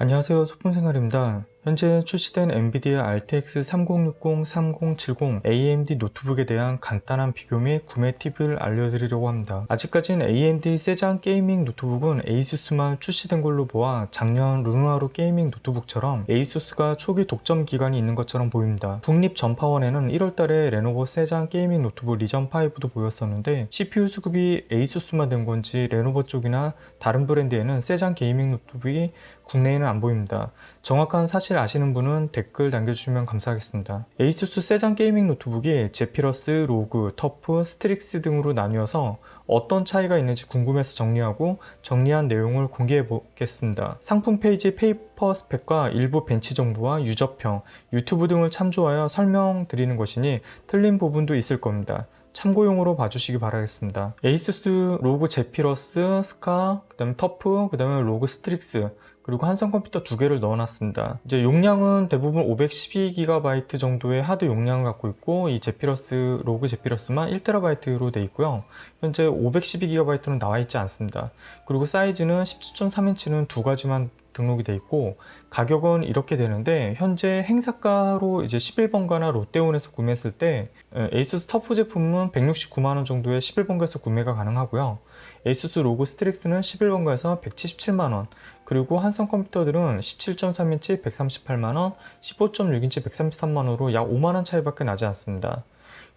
안녕하세요, 소품생활입니다. 현재 출시된 엔비디아 RTX 3060, 3070 AMD 노트북에 대한 간단한 비교 및 구매 팁을 알려드리려고 합니다. 아직까지는 AMD 세잔 게이밍 노트북은 ASUS만 출시된 걸로 보아 작년 르누아르 게이밍 노트북처럼 ASUS가 초기 독점 기간이 있는 것처럼 보입니다. 국립 전파원에는 1월달에 레노버 세잔 게이밍 노트북 리전5도 보였었는데 CPU 수급이 ASUS만 된 건지 레노버 쪽이나 다른 브랜드에는 세잔 게이밍 노트북이 국내에는 안 보입니다. 정확한 사실 아시는 분은 댓글 남겨주시면 감사하겠습니다. ASUS 세잔 게이밍 노트북이 제피러스, 로그, 터프, 스트릭스 등으로 나뉘어서 어떤 차이가 있는지 궁금해서 정리하고 정리한 내용을 공개해 보겠습니다. 상품 페이지 페이퍼 스펙과 일부 벤치 정보와 유저평, 유튜브 등을 참조하여 설명드리는 것이니 틀린 부분도 있을 겁니다. 참고용으로 봐주시기 바라겠습니다. ASUS 로그 제피러스, 스카, 그 다음에 터프, 그 다음에 로그 스트릭스, 그리고 한성 컴퓨터 두 개를 넣어놨습니다. 이제 용량은 대부분 512GB 정도의 하드 용량을 갖고 있고, 이 제피러스, 로그 제피러스만 1TB로 되어 있고요. 현재 512GB는 나와 있지 않습니다. 그리고 사이즈는 17.3인치는 두 가지만 등록이 되어 있고, 가격은 이렇게 되는데, 현재 행사가로 이제 11번가나 롯데온에서 구매했을 때 ASUS 터프 제품은 169만원 정도의 11번가에서 구매가 가능하고요. ASUS 로그 스트릭스는 11번가에서 177만원, 그리고 한성 컴퓨터들은 17.3인치 138만원, 15.6인치 133만원으로 약 5만원 차이밖에 나지 않습니다.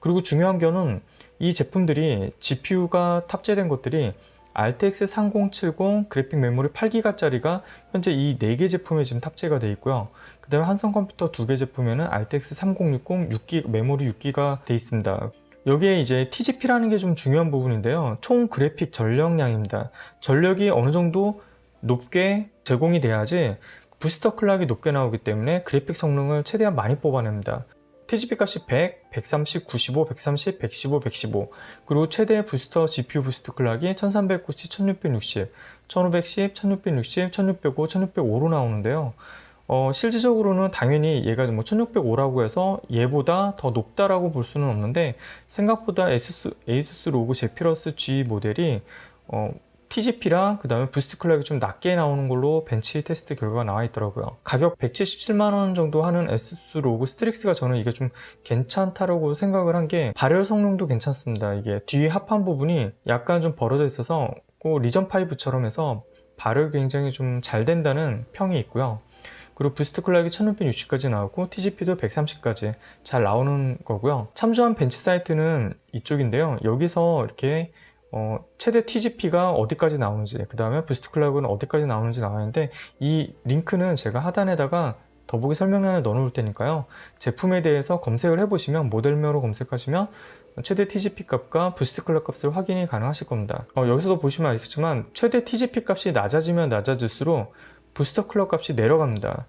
그리고 중요한 거는 이 제품들이 GPU가 탑재된 것들이 RTX 3070 그래픽 메모리 8기가짜리가 현재 이 4개 제품에 지금 탑재가 되어 있고요. 그 다음에 한성 컴퓨터 2개 제품에는 RTX 3060 메모리 6기가 되어 있습니다. 여기에 이제 TGP라는 게 좀 중요한 부분인데요. 총 그래픽 전력량입니다. 전력이 어느 정도 높게 제공이 돼야지 부스터 클락이 높게 나오기 때문에 그래픽 성능을 최대한 많이 뽑아냅니다. TGP 값이 100, 130, 95, 130, 115, 115, 그리고 최대 부스터 GPU 부스트 클락이 1390, 1660, 1510, 1660, 1605, 1605로 나오는데요. 실질적으로는 당연히 얘가 뭐 1605라고 해서 얘보다 더 높다라고 볼 수는 없는데, 생각보다 ASUS 로그 제피러스 G 모델이 TGP랑 그 다음에 부스트 클락이 좀 낮게 나오는 걸로 벤치 테스트 결과가 나와 있더라고요. 가격 177만원 정도 하는 ASUS 로그 스트릭스가 저는 이게 좀 괜찮다라고 생각을 한 게, 발열 성능도 괜찮습니다. 이게 뒤에 합판 부분이 약간 좀 벌어져 있어서 꼭 리전5처럼 해서 발열 굉장히 좀 잘 된다는 평이 있고요. 그리고 부스트 클락이 1660까지 나오고 TGP도 130까지 잘 나오는 거고요. 참조한 벤치 사이트는 이쪽인데요. 여기서 이렇게 최대 TGP가 어디까지 나오는지, 그 다음에 부스트 클락은 어디까지 나오는지 나와 있는데, 이 링크는 제가 하단에다가 더보기 설명란에 넣어 놓을 테니까요. 제품에 대해서 검색을 해보시면, 모델명으로 검색하시면 최대 TGP 값과 부스트 클락 값을 확인이 가능하실 겁니다. 여기서도 보시면 알겠지만 최대 TGP 값이 낮아지면 낮아질수록 부스터 클럭 값이 내려갑니다.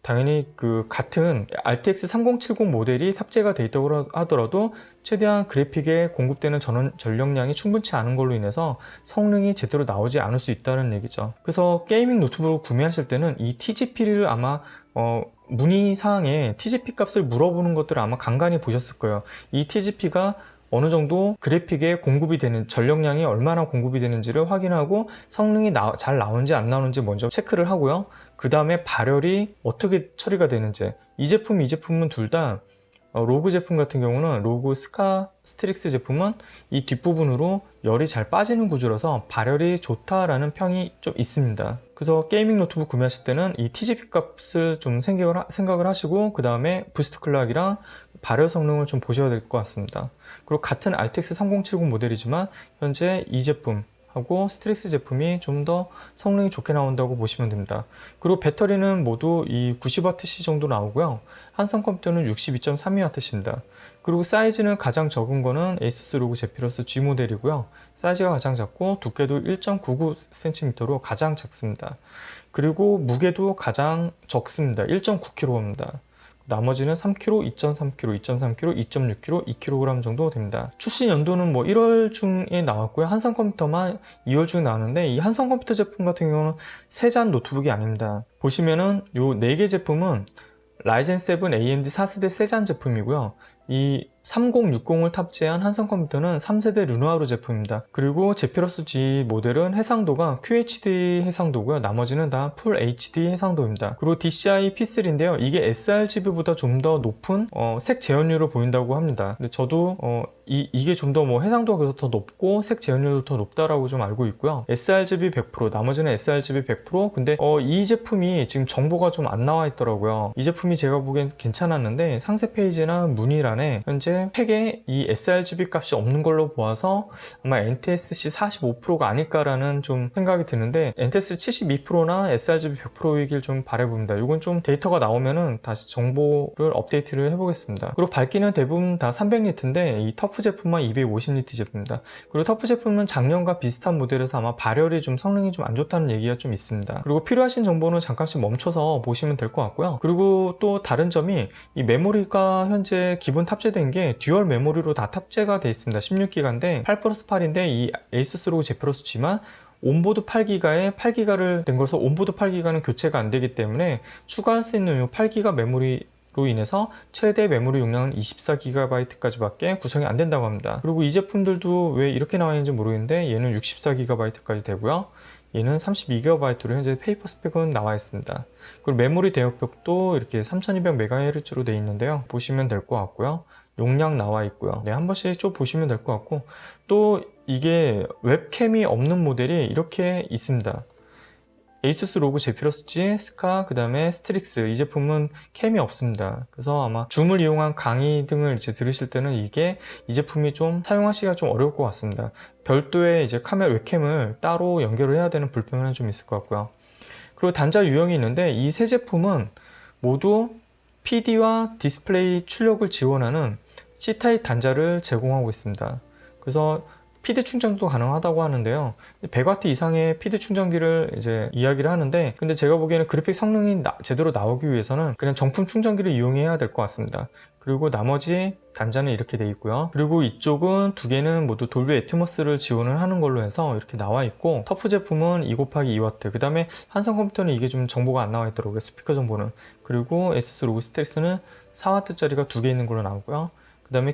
당연히 그 같은 RTX 3070 모델이 탑재가 되어 있다고 하더라도 최대한 그래픽에 공급되는 전력량이 충분치 않은 걸로 인해서 성능이 제대로 나오지 않을 수 있다는 얘기죠. 그래서 게이밍 노트북을 구매하실 때는 이 TGP를 아마 문의사항에 TGP 값을 물어보는 것들을 아마 간간히 보셨을 거예요. 이 TGP가 어느 정도 그래픽에 공급이 되는, 전력량이 얼마나 공급이 되는지를 확인하고 성능이 잘 나오는지 안 나오는지 먼저 체크를 하고요. 그 다음에 발열이 어떻게 처리가 되는지, 이 제품은 둘 다 로그 제품 같은 경우는, 로그 스카 스트릭스 제품은 이 뒷부분으로 열이 잘 빠지는 구조라서 발열이 좋다라는 평이 좀 있습니다. 그래서 게이밍 노트북 구매하실 때는 이 TGP 값을 좀 생각을 하시고, 그 다음에 부스트 클락이랑 발열 성능을 좀 보셔야 될 것 같습니다. 그리고 같은 RTX 3070 모델이지만 현재 이 제품하고 스트릭스 제품이 좀 더 성능이 좋게 나온다고 보시면 됩니다. 그리고 배터리는 모두 이 90Wh 정도 나오고요. 한성 컴퓨터는 62.32W입니다. 그리고 사이즈는 가장 적은 거는 ASUS 로그 제피러스 G 모델이고요. 사이즈가 가장 작고 두께도 1.99cm로 가장 작습니다. 그리고 무게도 가장 적습니다. 1.9kg입니다. 나머지는 3kg, 2.3kg, 2.3kg, 2.6kg, 2kg 정도 됩니다. 출시 연도는 뭐 1월 중에 나왔고요. 한성 컴퓨터만 2월 중에 나왔는데, 이 한성 컴퓨터 제품 같은 경우는 세잔 노트북이 아닙니다. 보시면은 요 4개 제품은 라이젠 7 AMD 4세대 세잔 제품이고요. 이 3060을 탑재한 한성컴퓨터는 3세대 루노하루 제품입니다. 그리고 제피러스 G 모델은 해상도가 QHD 해상도고요. 나머지는 다 풀 HD 해상도입니다. 그리고 DCI P3인데요. 이게 sRGB보다 좀 더 높은 색 재현율을 보인다고 합니다. 근데 저도 이게 좀 더 뭐 해상도가 그래서 더 높고 색 재현율도 더 높다라고 좀 알고 있고요. sRGB 100%, 나머지는 sRGB 100%. 근데 이 제품이 지금 정보가 좀 안 나와 있더라고요. 이 제품이 제가 보기엔 괜찮았는데 상세 페이지나 문의란에 현재 팩에 이 sRGB 값이 없는 걸로 보아서 아마 NTSC 45%가 아닐까라는 좀 생각이 드는데 NTSC 72%나 sRGB 100%이길 좀 바라봅니다. 이건 좀 데이터가 나오면은 다시 정보를 업데이트를 해보겠습니다. 그리고 밝기는 대부분 다 300니트인데 이 터프 제품만 250니트 제품입니다. 그리고 터프 제품은 작년과 비슷한 모델에서 아마 발열이 좀 성능이 좀 안 좋다는 얘기가 좀 있습니다. 그리고 필요하신 정보는 잠깐씩 멈춰서 보시면 될 것 같고요. 그리고 또 다른 점이 이 메모리가 현재 기본 탑재된 게 듀얼 메모리로 다 탑재가 되어 있습니다. 16기가인데 8+8인데 이 에이수스 로그 제피러스 G만 온보드 8기가에 8기가를 된 거라서 온보드 8기가는 교체가 안 되기 때문에 추가할 수 있는 이 8기가 메모리로 인해서 최대 메모리 용량은 24GB까지밖에 구성이 안 된다고 합니다. 그리고 이 제품들도 왜 이렇게 나와 있는지 모르겠는데 얘는 64GB까지 되고요. 얘는 32GB로 현재 페이퍼 스펙은 나와 있습니다. 그리고 메모리 대역벽도 이렇게 3200MHz로 되어 있는데요. 보시면 될 것 같고요. 용량 나와 있고요. 네, 한 번씩 좀 보시면 될 것 같고, 또 이게 웹캠이 없는 모델이 이렇게 있습니다. 에이수스 로그 제피러스 G, 스카, 그 다음에 스트릭스. 이 제품은 캠이 없습니다. 그래서 아마 줌을 이용한 강의 등을 이제 들으실 때는 이 제품이 좀 사용하시기가 좀 어려울 것 같습니다. 별도의 이제 카메라 웹캠을 따로 연결을 해야 되는 불편은 좀 있을 것 같고요. 그리고 단자 유형이 있는데 이 세 제품은 모두 PD와 디스플레이 출력을 지원하는 C타입 단자를 제공하고 있습니다. 그래서 PD 충전도 가능하다고 하는데요. 100W 이상의 PD 충전기를 이제 이야기를 하는데, 근데 제가 보기에는 그래픽 성능이 제대로 나오기 위해서는 그냥 정품 충전기를 이용해야 될 것 같습니다. 그리고 나머지 단자는 이렇게 돼 있고요. 그리고 이쪽은 두 개는 모두 돌비 애트모스를 지원을 하는 걸로 해서 이렇게 나와 있고, 터프 제품은 2곱하기2W, 그 다음에 한성 컴퓨터는 이게 좀 정보가 안 나와 있더라고요. 스피커 정보는. 그리고 에스스 로그 스트릭스는 4W짜리가 두 개 있는 걸로 나오고요. 그 다음에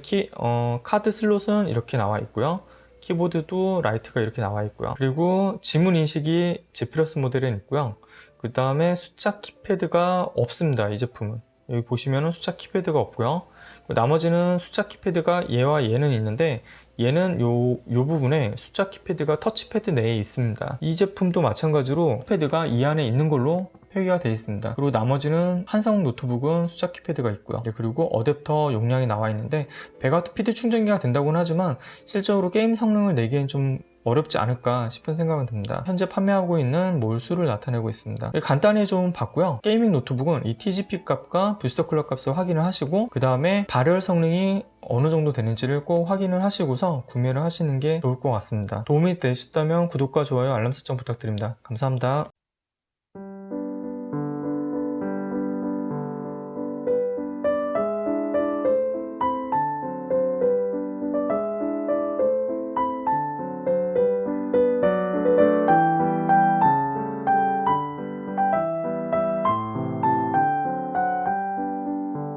카드 슬롯은 이렇게 나와 있고요. 키보드도 라이트가 이렇게 나와 있고요. 그리고 지문 인식이 제피러스 모델에는 있고요. 그 다음에 숫자 키패드가 없습니다. 이 제품은. 여기 보시면은 숫자 키패드가 없고요. 나머지는 숫자 키패드가 얘와 얘는 있는데, 얘는 요 부분에 숫자 키패드가 터치패드 내에 있습니다. 이 제품도 마찬가지로 키패드가 이 안에 있는 걸로 표기가 되어 있습니다. 그리고 나머지는 한성 노트북은 숫자 키패드가 있고요. 그리고 어댑터 용량이 나와 있는데 100W PD 충전기가 된다고는 하지만 실제로 게임 성능을 내기엔 좀 어렵지 않을까 싶은 생각은 듭니다. 현재 판매하고 있는 몰수를 나타내고 있습니다. 간단히 좀 봤고요. 게이밍 노트북은 이 TGP 값과 부스터 클럭 값을 확인을 하시고, 그 다음에 발열 성능이 어느 정도 되는지를 꼭 확인을 하시고서 구매를 하시는 게 좋을 것 같습니다. 도움이 되셨다면 구독과 좋아요, 알람 설정 부탁드립니다. 감사합니다.